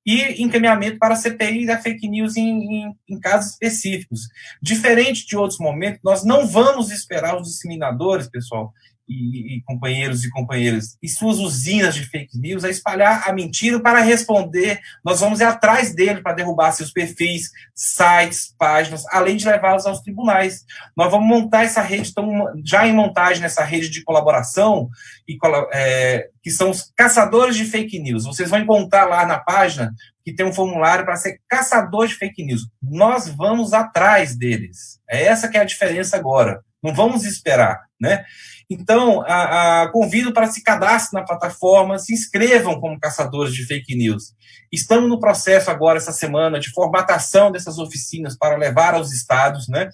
e encaminhamento para a CPI da fake news em casos específicos. Diferente de outros momentos, nós não vamos esperar os disseminadores, pessoal, e companheiros e companheiras, e suas usinas de fake news a espalhar a mentira para responder. Nós vamos ir atrás dele para derrubar seus perfis, sites, páginas, além de levá-los aos tribunais. Nós vamos montar essa rede, estamos já em montagem nessa rede de colaboração, que são os caçadores de fake news. Vocês vão encontrar lá na página que tem um formulário para ser caçador de fake news. Nós vamos atrás deles. É essa que é a diferença agora. Não vamos esperar, né? Então, convido para se cadastrem na plataforma, se inscrevam como caçadores de fake news. Estamos no processo agora, essa semana, de formatação dessas oficinas para levar aos estados, né?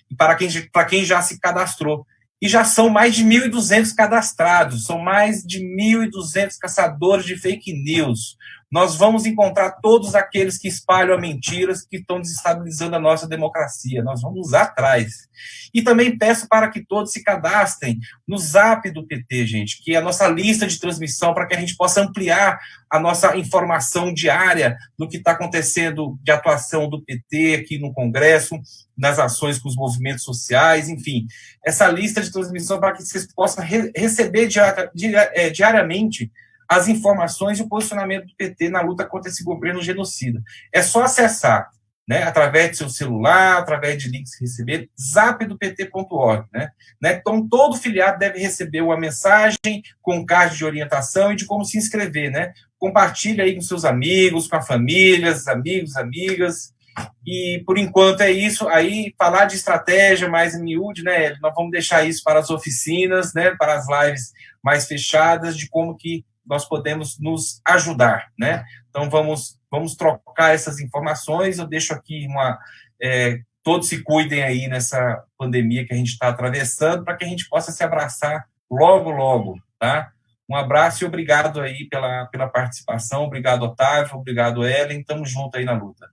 E para quem já se cadastrou. E já são mais de 1.200 cadastrados, são mais de 1.200 caçadores de fake news. Nós vamos encontrar todos aqueles que espalham mentiras, que estão desestabilizando a nossa democracia. Nós vamos atrás. E também peço para que todos se cadastrem no Zap do PT, gente, que é a nossa lista de transmissão, para que a gente possa ampliar a nossa informação diária do que está acontecendo de atuação do PT aqui no Congresso, nas ações com os movimentos sociais, enfim. Essa lista de transmissão para que vocês possam receber diariamente as informações e o posicionamento do PT na luta contra esse governo genocida. É só acessar, né, através do seu celular, através de links que receber, zapdopt.org, né? Então, todo filiado deve receber uma mensagem com um card de orientação e de como se inscrever, né? Compartilha aí com seus amigos, com a família, amigos, amigas. E, por enquanto, é isso. Aí, falar de estratégia mais em miúde, né? Nós vamos deixar isso para as oficinas, né? Para as lives mais fechadas, de como que nós podemos nos ajudar, né? Então, vamos trocar essas informações. Eu deixo aqui todos se cuidem aí nessa pandemia que a gente está atravessando, para que a gente possa se abraçar logo, logo, tá? Um abraço e obrigado aí pela participação. Obrigado, Otávio. Obrigado, Ellen. Estamos juntos aí na luta.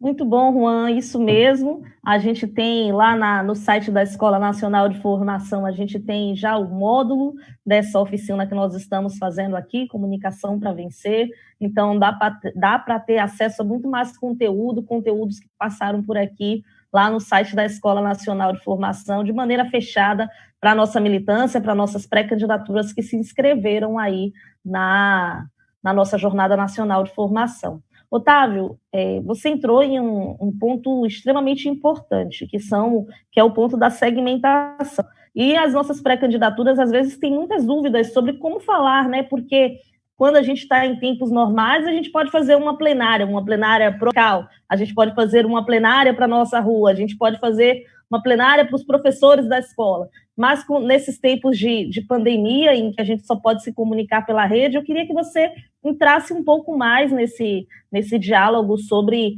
Muito bom, Juan, isso mesmo. A gente tem lá no site da Escola Nacional de Formação, a gente tem já o módulo dessa oficina que nós estamos fazendo aqui, Comunicação para Vencer. Então, dá para ter acesso a muito mais conteúdos que passaram por aqui, lá no site da Escola Nacional de Formação, de maneira fechada para a nossa militância, para nossas pré-candidaturas que se inscreveram aí na nossa Jornada Nacional de Formação. Otávio, você entrou em um ponto extremamente importante, que é o ponto da segmentação. E as nossas pré-candidaturas, às vezes, têm muitas dúvidas sobre como falar, né? Porque quando a gente está em tempos normais, a gente pode fazer uma plenária pro local, a gente pode fazer uma plenária para a nossa rua, a gente pode fazer uma plenária para os professores da escola. Mas nesses tempos de pandemia, em que a gente só pode se comunicar pela rede, eu queria que você entrasse um pouco mais nesse diálogo sobre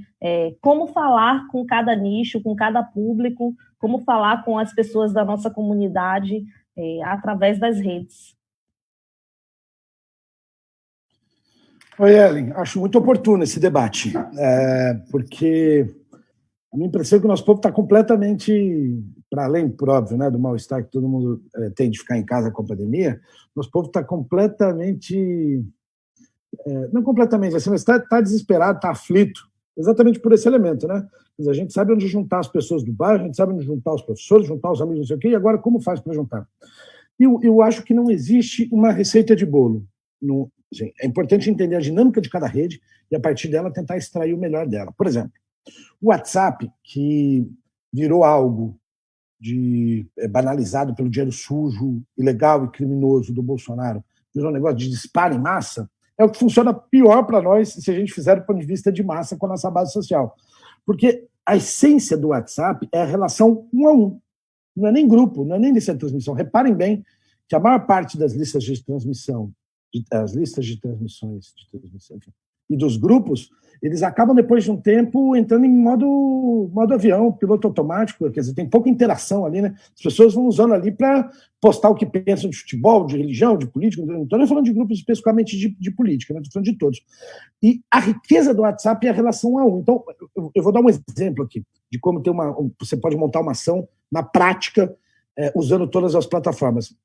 como falar com cada nicho, com cada público, como falar com as pessoas da nossa comunidade através das redes. Oi, Ellen, acho muito oportuno esse debate, porque a minha impressão é que o nosso povo está completamente, para além, por óbvio, né, do mal-estar que todo mundo tem de ficar em casa com a pandemia, nosso povo está completamente, não completamente assim, mas está desesperado, está aflito, exatamente por esse elemento, né? A gente sabe onde juntar as pessoas do bairro, a gente sabe onde juntar os professores, juntar os amigos, não sei o quê, e agora como faz para juntar? Eu acho que não existe uma receita de bolo. Assim, é importante entender a dinâmica de cada rede e, a partir dela, tentar extrair o melhor dela. Por exemplo, o WhatsApp, que virou algo banalizado pelo dinheiro sujo, ilegal e criminoso do Bolsonaro, virou um negócio de disparo em massa, é o que funciona pior para nós se a gente fizer do ponto de vista de massa com a nossa base social. Porque a essência do WhatsApp é a relação 1 a 1. Não é nem grupo, não é nem lista de transmissão. Reparem bem que a maior parte das listas de transmissão, as listas de transmissões e dos grupos, eles acabam depois de um tempo entrando em modo avião, piloto automático, quer dizer, tem pouca interação ali, né? As pessoas vão usando ali para postar o que pensam de futebol, de religião, de política. Não estou nem falando de grupos especificamente de política, né? Estou falando de todos. E a riqueza do WhatsApp é a relação 1 a 1. Então, eu vou dar um exemplo aqui de como você pode montar uma ação na prática, usando todas as plataformas.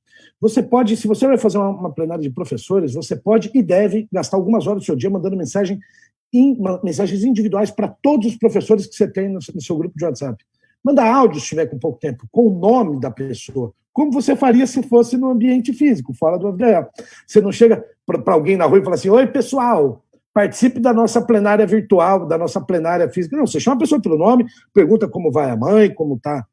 Você pode, se você vai fazer uma plenária de professores, você pode e deve gastar algumas horas do seu dia mandando mensagens individuais para todos os professores que você tem no seu grupo de WhatsApp. Manda áudio, se tiver com pouco tempo, com o nome da pessoa, como você faria se fosse no ambiente físico, fora do avião. Você não chega para alguém na rua e fala assim: oi, pessoal, participe da nossa plenária virtual, da nossa plenária física. Não, você chama a pessoa pelo nome, pergunta como vai a mãe, como está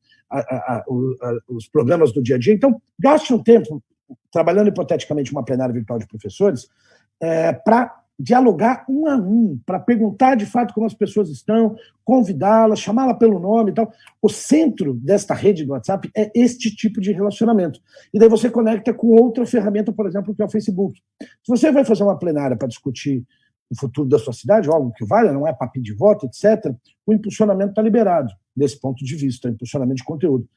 os problemas do dia a dia. Então, gaste um tempo trabalhando hipoteticamente uma plenária virtual de professores para dialogar 1 a 1, para perguntar de fato como as pessoas estão, convidá-las, chamá-la pelo nome e tal. O centro desta rede do WhatsApp é este tipo de relacionamento. E daí você conecta com outra ferramenta, por exemplo, que é o Facebook. Se você vai fazer uma plenária para discutir o futuro da sua cidade, ou algo que valha, não é papinho de voto, etc., o impulsionamento está liberado, desse ponto de vista, o impulsionamento de conteúdo.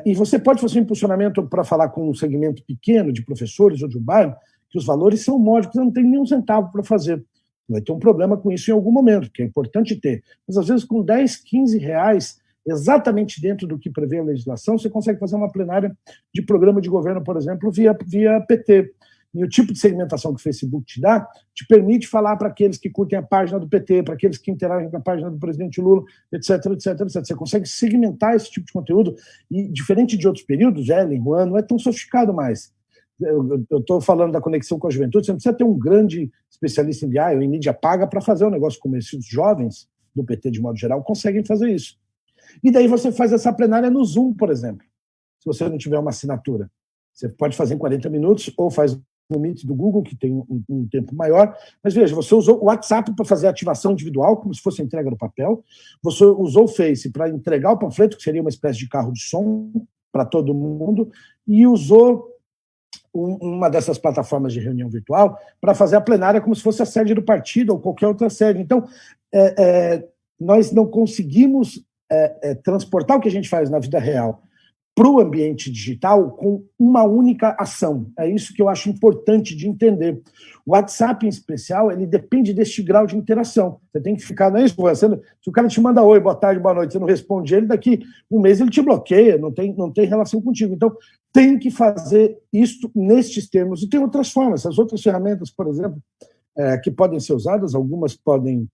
E você pode fazer um impulsionamento para falar com um segmento pequeno de professores ou de um bairro, que os valores são módicos, não tem nenhum centavo para fazer. Vai ter um problema com isso em algum momento, que é importante ter. Mas, às vezes, com 10, 15 reais, exatamente dentro do que prevê a legislação, você consegue fazer uma plenária de programa de governo, por exemplo, via PT. E o tipo de segmentação que o Facebook te dá te permite falar para aqueles que curtem a página do PT, para aqueles que interagem com a página do presidente Lula, etc, etc, etc. Você consegue segmentar esse tipo de conteúdo e, diferente de outros períodos, Ellen, Juan, não é tão sofisticado mais. Eu estou falando da conexão com a juventude, você não precisa ter um grande especialista em BI ou em mídia paga para fazer um negócio como esse. Os jovens do PT, de modo geral, conseguem fazer isso. E daí você faz essa plenária no Zoom, por exemplo, se você não tiver uma assinatura. Você pode fazer em 40 minutos ou faz no Meet do Google, que tem um tempo maior. Mas veja, você usou o WhatsApp para fazer ativação individual, como se fosse a entrega do papel. Você usou o Face para entregar o panfleto, que seria uma espécie de carro de som para todo mundo. E usou uma dessas plataformas de reunião virtual para fazer a plenária como se fosse a sede do partido ou qualquer outra sede. Então, nós não conseguimos transportar o que a gente faz na vida real para o ambiente digital com uma única ação. É isso que eu acho importante de entender. O WhatsApp, em especial, ele depende deste grau de interação. Você tem que ficar, não é isso? Se o cara te manda oi, boa tarde, boa noite, você não responde ele, daqui um mês ele te bloqueia, não tem relação contigo. Então, tem que fazer isso nestes termos. E tem outras formas. As outras ferramentas, por exemplo, que podem ser usadas, algumas podem...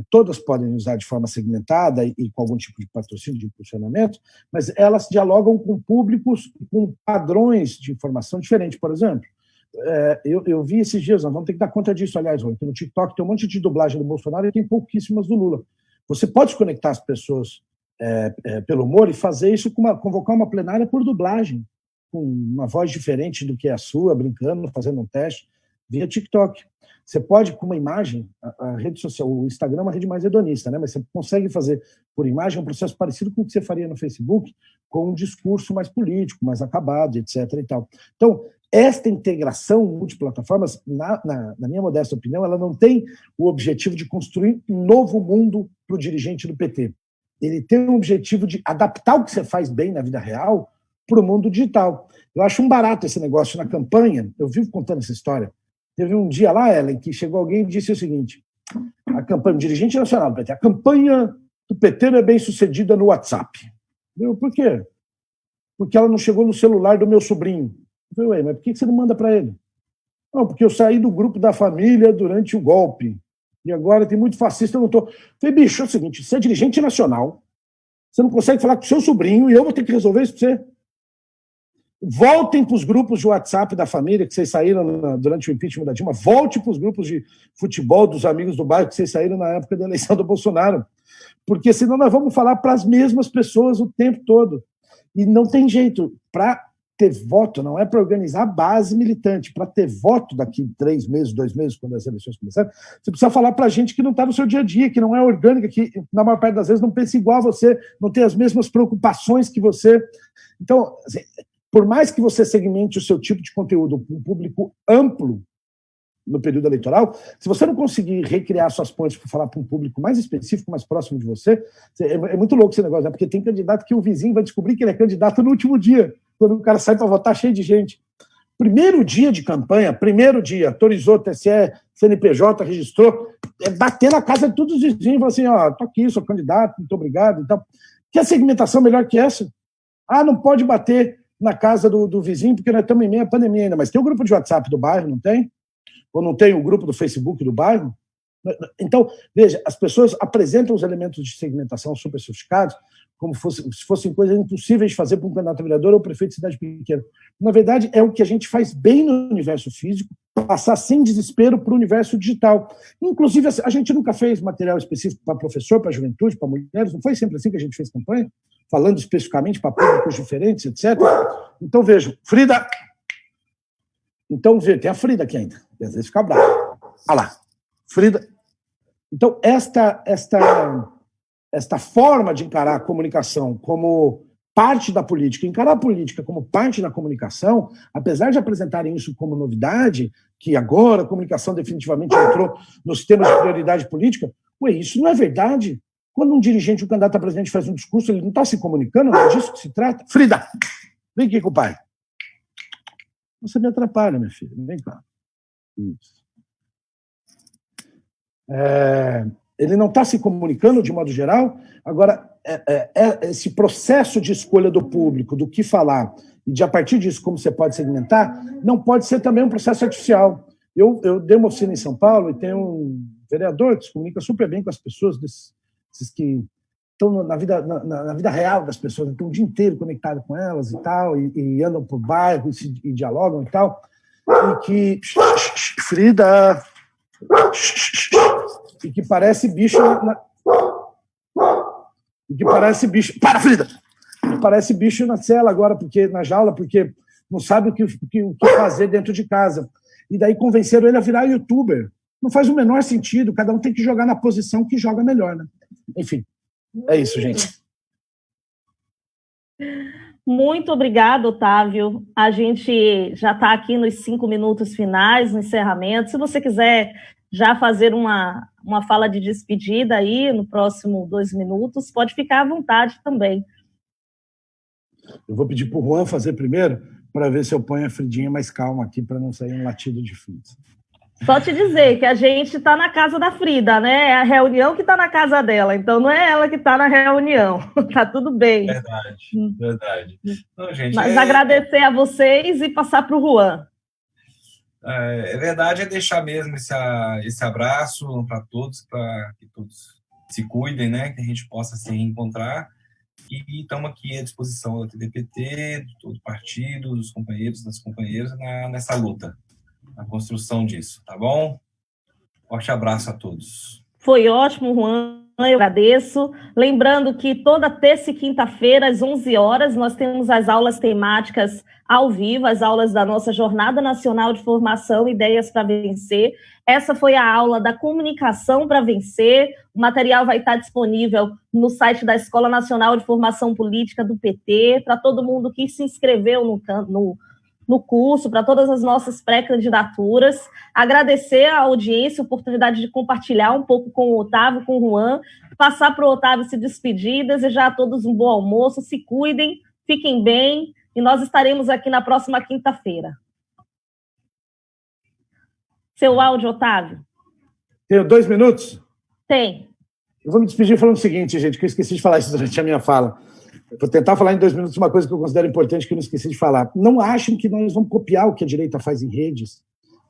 todas podem usar de forma segmentada e com algum tipo de patrocínio, de impulsionamento, mas elas dialogam com públicos, com padrões de informação diferentes. Por exemplo, eu vi esses dias, nós vamos ter que dar conta disso, aliás, que no TikTok tem um monte de dublagem do Bolsonaro e tem pouquíssimas do Lula. Você pode conectar as pessoas pelo humor e fazer isso, convocar uma plenária por dublagem, com uma voz diferente do que é a sua, brincando, fazendo um teste, via TikTok. Você pode, com uma imagem, a rede social, o Instagram é uma rede mais hedonista, né? Mas você consegue fazer por imagem um processo parecido com o que você faria no Facebook, com um discurso mais político, mais acabado, etc. E tal. Então, esta integração multiplataformas, na minha modesta opinião, ela não tem o objetivo de construir um novo mundo para o dirigente do PT. Ele tem o objetivo de adaptar o que você faz bem na vida real para o mundo digital. Eu acho um barato esse negócio na campanha, eu vivo contando essa história. Teve um dia lá, Ellen, que chegou alguém e disse o seguinte: a campanha, um dirigente nacional do PT, a campanha do PT não é bem sucedida no WhatsApp. Por quê? Porque ela não chegou no celular do meu sobrinho. Eu falei, ué, mas por que você não manda para ele? Não, porque eu saí do grupo da família durante o golpe. E agora tem muito fascista, eu não estou. Falei, bicho, é o seguinte, você é dirigente nacional, você não consegue falar com o seu sobrinho e eu vou ter que resolver isso para você. Voltem para os grupos de WhatsApp da família que vocês saíram durante o impeachment da Dilma. Volte para os grupos de futebol dos amigos do bairro que vocês saíram na época da eleição do Bolsonaro. Porque senão nós vamos falar para as mesmas pessoas o tempo todo. E não tem jeito. Para ter voto, não é para organizar a base militante. Para ter voto daqui 3 meses, 2 meses, quando as eleições começarem, você precisa falar para a gente que não está no seu dia a dia, que não é orgânica, que na maior parte das vezes não pensa igual a você, não tem as mesmas preocupações que você. Então, assim, por mais que você segmente o seu tipo de conteúdo para um público amplo no período eleitoral, se você não conseguir recriar suas pontes para falar para um público mais específico, mais próximo de você, é muito louco esse negócio, né? Porque tem candidato que o vizinho vai descobrir que ele é candidato no último dia, quando o cara sai para votar cheio de gente. Primeiro dia de campanha, autorizou, TSE, CNPJ, registrou, bater na casa de todos os vizinhos e falar assim, ó, tô aqui, sou candidato, muito obrigado. Então, que segmentação melhor que essa? Ah, não pode bater na casa do vizinho, porque nós estamos em meio à pandemia ainda, mas tem o grupo de WhatsApp do bairro, não tem? Ou não tem o grupo do Facebook do bairro? Então, veja, as pessoas apresentam os elementos de segmentação super sofisticados como se fossem coisas impossíveis de fazer para um candidato a vereador ou prefeito de cidade pequena. Na verdade, é o que a gente faz bem no universo físico, passar sem desespero para o universo digital. Inclusive, a gente nunca fez material específico para professor, para juventude, para mulheres, não foi sempre assim que a gente fez campanha? Falando especificamente para públicos diferentes, etc. Então, vejo, Frida. Então, tem a Frida aqui ainda. Às vezes fica brava. Olha lá, Frida. Então, esta forma de encarar a comunicação como parte da política, encarar a política como parte da comunicação, apesar de apresentarem isso como novidade, que agora a comunicação definitivamente entrou nos temas de prioridade política, isso não é verdade. Quando um dirigente, um candidato a presidente faz um discurso, ele não está se comunicando, não é disso que se trata. Frida, vem aqui com o pai. Você me atrapalha, minha filha. Vem cá. Isso. Ele não está se comunicando de modo geral. Agora, esse processo de escolha do público, do que falar, e de a partir disso como você pode segmentar, não pode ser também um processo artificial. Eu dei uma oficina em São Paulo e tem um vereador que se comunica super bem com as pessoas, esses que estão na vida real das pessoas, estão o dia inteiro conectados com elas e tal, e andam por bairro e dialogam e tal, e que... Frida... E que parece bicho e que parece bicho... Para, Frida! Que parece bicho na cela agora, na jaula, porque não sabe o que fazer dentro de casa. E daí convenceram ele a virar youtuber. Não faz o menor sentido, cada um tem que jogar na posição que joga melhor, né? Enfim, é isso, gente. Muito obrigada, Otávio. A gente já está aqui nos 5 minutos finais, no encerramento. Se você quiser já fazer uma fala de despedida aí, no próximo 2 minutos, pode ficar à vontade também. Eu vou pedir para o Juan fazer primeiro, para ver se eu ponho a Fridinha mais calma aqui, para não sair um latido de fundo. Só te dizer que a gente está na casa da Frida, né? É a reunião que está na casa dela, então não é ela que está na reunião. Tá tudo bem. Verdade. Não, gente, mas agradecer a vocês e passar para o Juan. É verdade, é deixar mesmo esse abraço para todos, para que todos se cuidem, né? Que a gente possa se reencontrar. E estamos aqui à disposição da TDPT, de todo o partido, dos companheiros, das companheiras, nessa luta, na construção disso, tá bom? Forte abraço a todos. Foi ótimo, Juan, eu agradeço. Lembrando que toda terça e quinta-feira, às 11 horas, nós temos as aulas temáticas ao vivo, as aulas da nossa Jornada Nacional de Formação Ideias para Vencer. Essa foi a aula da Comunicação para Vencer. O material vai estar disponível no site da Escola Nacional de Formação Política do PT, para todo mundo que se inscreveu no curso, para todas as nossas pré-candidaturas. Agradecer a audiência, a oportunidade de compartilhar um pouco com o Otávio, com o Juan, passar para o Otávio se despedir, desejar a todos um bom almoço, se cuidem, fiquem bem, e nós estaremos aqui na próxima quinta-feira. Seu áudio, Otávio. Tenho 2 minutos? Tem. Eu vou me despedir falando o seguinte, gente, que eu esqueci de falar isso durante a minha fala. Vou tentar falar em 2 minutos uma coisa que eu considero importante, que eu não esqueci de falar. Não achem que nós vamos copiar o que a direita faz em redes,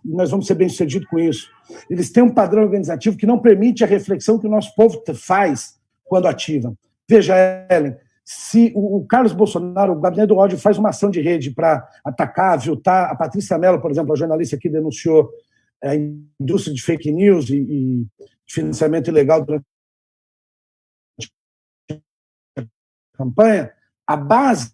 e nós vamos ser bem-sucedidos com isso. Eles têm um padrão organizativo que não permite a reflexão que o nosso povo faz quando ativa. Veja, Ellen, se o Carlos Bolsonaro, o Gabinete do Ódio, faz uma ação de rede para atacar, aviltar, a Patrícia Mello, por exemplo, a jornalista que denunciou a indústria de fake news e financiamento ilegal durante a campanha, a base,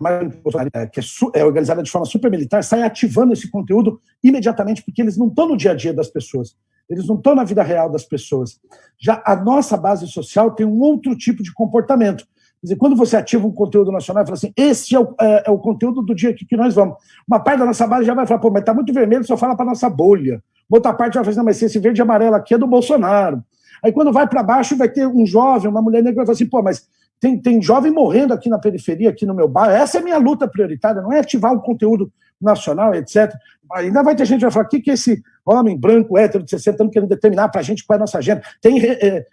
que é organizada de forma super militar, sai ativando esse conteúdo imediatamente, porque eles não estão no dia a dia das pessoas, eles não estão na vida real das pessoas. Já a nossa base social tem um outro tipo de comportamento. Quer dizer, quando você ativa um conteúdo nacional e fala assim, esse é o conteúdo do dia que nós vamos, uma parte da nossa base já vai falar, pô, mas tá muito vermelho, só fala para nossa bolha. Outra parte vai falar assim, não, mas esse verde e amarelo aqui é do Bolsonaro. Aí quando vai para baixo vai ter um jovem, uma mulher negra, vai falar assim, pô, mas tem jovem morrendo aqui na periferia, aqui no meu bairro, essa é a minha luta prioritária, não é ativar o conteúdo nacional, etc. Ainda vai ter gente que vai falar, o que esse homem branco, hétero, de 60 anos querendo determinar para a gente qual é a nossa agenda? Tem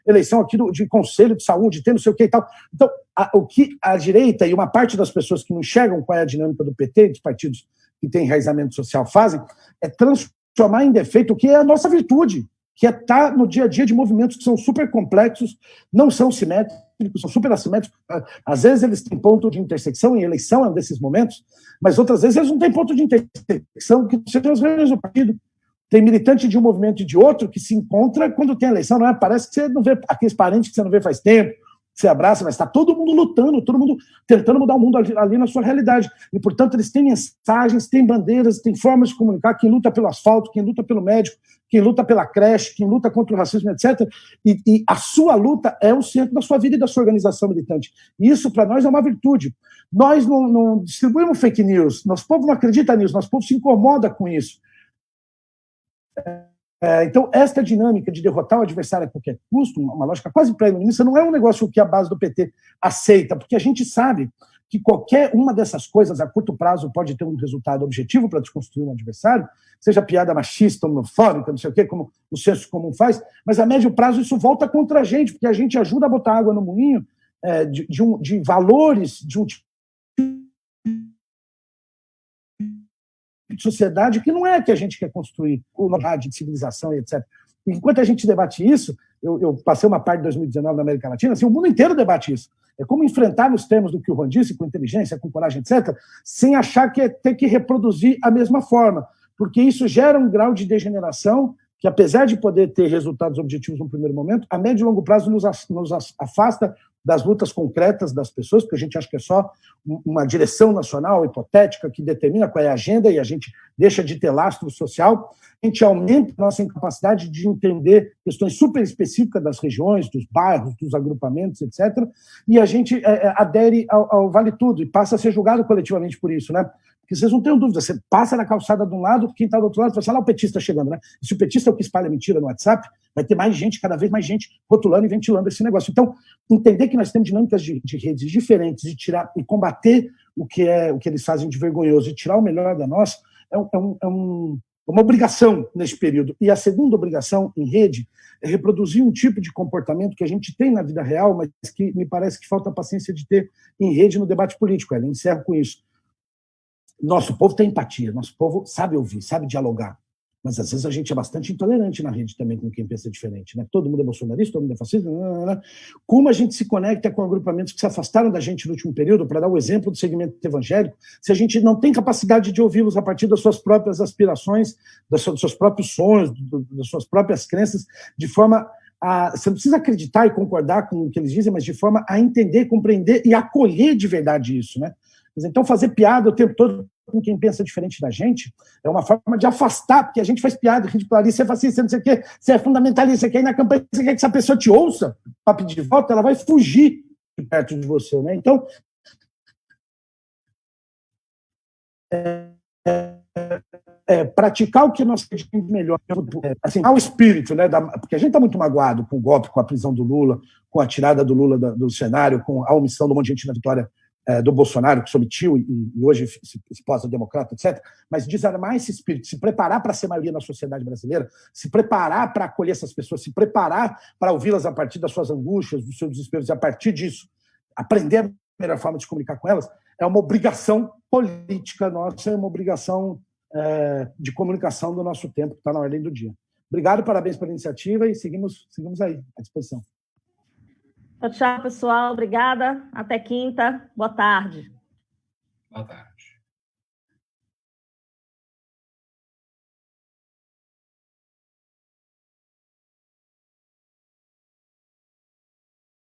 eleição aqui de conselho de saúde, tem não sei o que e tal. Então, o que a direita e uma parte das pessoas que não enxergam qual é a dinâmica do PT, dos partidos que têm enraizamento social, fazem, é transformar em defeito o que é a nossa virtude, que é estar no dia a dia de movimentos que são super complexos, não são simétricos, são super assimétricos. Às vezes eles têm ponto de intersecção, em eleição é um desses momentos, mas outras vezes eles não têm ponto de intersecção, que sejam as reuniões do partido. Tem militante de um movimento e de outro que se encontra quando tem eleição, não é? Parece que você não vê aqueles parentes que você não vê faz tempo, você abraça, mas está todo mundo lutando, todo mundo tentando mudar o mundo ali na sua realidade. E, portanto, eles têm mensagens, têm bandeiras, têm formas de comunicar, quem luta pelo asfalto, quem luta pelo médico, quem luta pela creche, quem luta contra o racismo, etc. E a sua luta é o centro da sua vida e da sua organização militante. E isso, para nós, é uma virtude. Nós não distribuímos fake news, nosso povo não acredita nisso, nosso povo se incomoda com isso. Então, esta dinâmica de derrotar o adversário a qualquer custo, uma lógica quase pré-iluminista, não é um negócio que a base do PT aceita, porque a gente sabe que qualquer uma dessas coisas, a curto prazo, pode ter um resultado objetivo para desconstruir um adversário, seja piada machista, homofóbica, não sei o quê, como o senso comum faz, mas a médio prazo isso volta contra a gente, porque a gente ajuda a botar água no moinho de valores, de um de sociedade que não é a que a gente quer construir, de civilização e etc. Enquanto a gente debate isso, eu passei uma parte de 2019 na América Latina, assim, o mundo inteiro debate isso. É como enfrentar nos termos do que o Juan disse, com inteligência, com coragem, etc., sem achar que é ter que reproduzir a mesma forma, porque isso gera um grau de degeneração que, apesar de poder ter resultados objetivos no primeiro momento, a médio e longo prazo nos afasta das lutas concretas das pessoas, porque a gente acha que é só uma direção nacional hipotética que determina qual é a agenda e a gente deixa de ter lastro social. A gente aumenta a nossa incapacidade de entender questões super específicas das regiões, dos bairros, dos agrupamentos, etc. E a gente adere ao Vale Tudo e passa a ser julgado coletivamente por isso, né? Porque vocês não tenham dúvida, você passa na calçada de um lado, quem está do outro lado, você fala, lá o petista chegando, né? E se o petista é o que espalha mentira no WhatsApp, vai ter mais gente, cada vez mais gente, rotulando e ventilando esse negócio. Então, entender que nós temos dinâmicas de redes diferentes e tirar e combater o que eles fazem de vergonhoso e tirar o melhor da nossa é uma obrigação nesse período. E a segunda obrigação em rede é reproduzir um tipo de comportamento que a gente tem na vida real, mas que me parece que falta paciência de ter em rede no debate político. Eu encerro com isso. Nosso povo tem empatia, nosso povo sabe ouvir, sabe dialogar, mas às vezes a gente é bastante intolerante na rede também com quem pensa diferente, né? Todo mundo é bolsonarista, todo mundo é fascista, Como a gente se conecta com agrupamentos que se afastaram da gente no último período, para dar o exemplo do segmento evangélico, se a gente não tem capacidade de ouvi-los a partir das suas próprias aspirações, dos seus próprios sonhos, das suas próprias crenças, de forma você não precisa acreditar e concordar com o que eles dizem, mas de forma a entender, compreender e acolher de verdade isso, né? Então, fazer piada o tempo todo com quem pensa diferente da gente é uma forma de afastar, porque a gente faz piada, ridiculariza, você é fascista, não sei o quê, você é fundamentalista, você quer ir na campanha, você quer que essa pessoa te ouça para pedir voto, ela vai fugir de perto de você, né? Então, praticar o que nós temos melhor, assim, ao espírito, né? Porque a gente está muito magoado com o golpe, com a prisão do Lula, com a tirada do Lula do cenário, com a omissão de um monte de gente na vitória do Bolsonaro, que se omitiu e hoje se posa democrata, etc. Mas desarmar esse espírito, se preparar para ser maioria na sociedade brasileira, se preparar para acolher essas pessoas, se preparar para ouvi-las a partir das suas angústias, dos seus desesperos, e a partir disso aprender a melhor forma de se comunicar com elas, é uma obrigação política nossa, é uma obrigação de comunicação do nosso tempo, que está na ordem do dia. Obrigado, parabéns pela iniciativa e seguimos aí, à disposição. Tchau, pessoal. Obrigada. Até quinta. Boa tarde. Boa tarde.